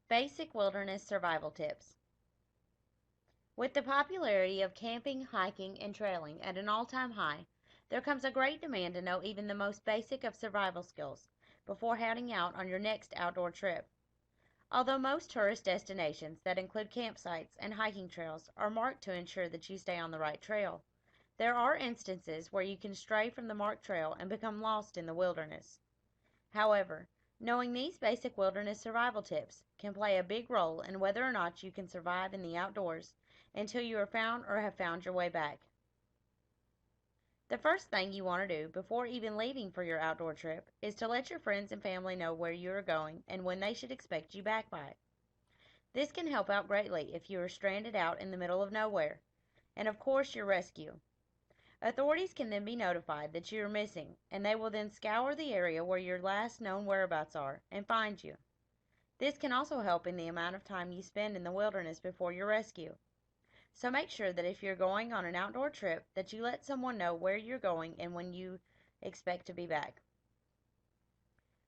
Basic wilderness survival tips. With the popularity of camping, hiking, and trailing at an all-time high, there comes a great demand to know even the most basic of survival skills before heading out on your next outdoor trip. Although most tourist destinations that include campsites and hiking trails are marked to ensure that you stay on the right trail, there are instances where you can stray from the marked trail and become lost in the wilderness. However, knowing these basic wilderness survival tips can play a big role in whether or not you can survive in the outdoors until you are found or have found your way back. The first thing you want to do before even leaving for your outdoor trip is to let your friends and family know where you are going and when they should expect you back by. This can help out greatly if you are stranded out in the middle of nowhere, and of course your rescue. Authorities can then be notified that you are missing, and they will then scour the area where your last known whereabouts are and find you. This can also help in the amount of time you spend in the wilderness before your rescue. So make sure that if you're going on an outdoor trip that you let someone know where you're going and when you expect to be back.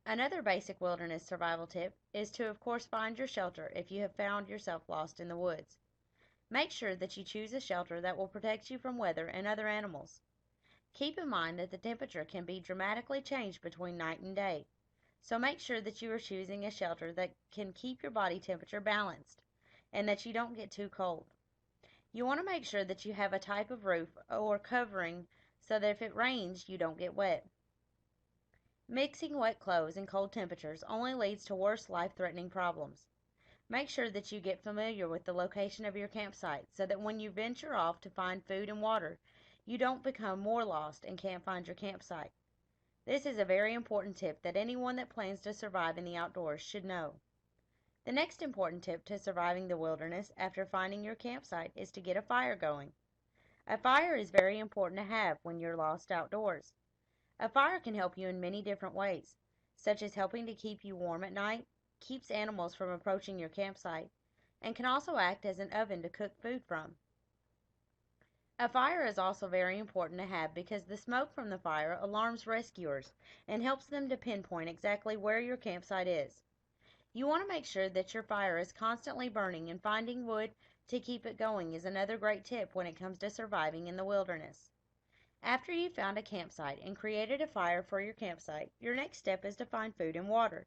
Another basic wilderness survival tip is to of course find your shelter if you have found yourself lost in the woods. Make sure that you choose a shelter that will protect you from weather and other animals. Keep in mind that the temperature can be dramatically changed between night and day, so make sure that you are choosing a shelter that can keep your body temperature balanced and that you don't get too cold. You want to make sure that you have a type of roof or covering so that if it rains, you don't get wet. Mixing wet clothes and cold temperatures only leads to worse life-threatening problems. Make sure that you get familiar with the location of your campsite so that when you venture off to find food and water, you don't become more lost and can't find your campsite. This is a very important tip that anyone that plans to survive in the outdoors should know. The next important tip to surviving the wilderness after finding your campsite is to get a fire going. A fire is very important to have when you're lost outdoors. A fire can help you in many different ways, such as helping to keep you warm at night, keeps animals from approaching your campsite, and can also act as an oven to cook food from. A fire is also very important to have because the smoke from the fire alarms rescuers and helps them to pinpoint exactly where your campsite is. You want to make sure that your fire is constantly burning, and finding wood to keep it going is another great tip when it comes to surviving in the wilderness. After you've found a campsite and created a fire for your campsite, your next step is to find food and water.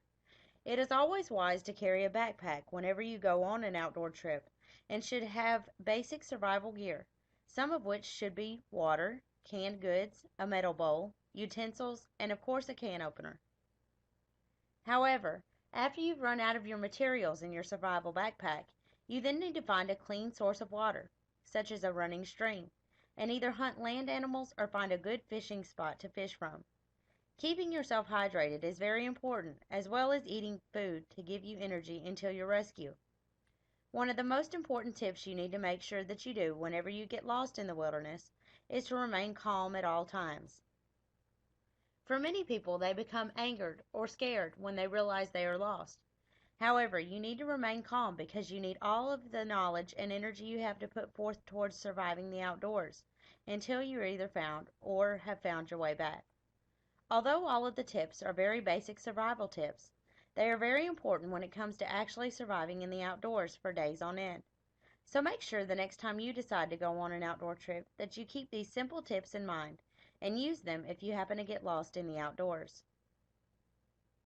It is always wise to carry a backpack whenever you go on an outdoor trip and should have basic survival gear, some of which should be water, canned goods, a metal bowl, utensils, and of course a can opener. However, after you've run out of your materials in your survival backpack, you then need to find a clean source of water, such as a running stream, and either hunt land animals or find a good fishing spot to fish from. Keeping yourself hydrated is very important, as well as eating food to give you energy until your rescue. One of the most important tips you need to make sure that you do whenever you get lost in the wilderness is to remain calm at all times. For many people, they become angered or scared when they realize they are lost. However, you need to remain calm because you need all of the knowledge and energy you have to put forth towards surviving the outdoors until you are either found or have found your way back. Although all of the tips are very basic survival tips, they are very important when it comes to actually surviving in the outdoors for days on end. So make sure the next time you decide to go on an outdoor trip that you keep these simple tips in mind and use them if you happen to get lost in the outdoors.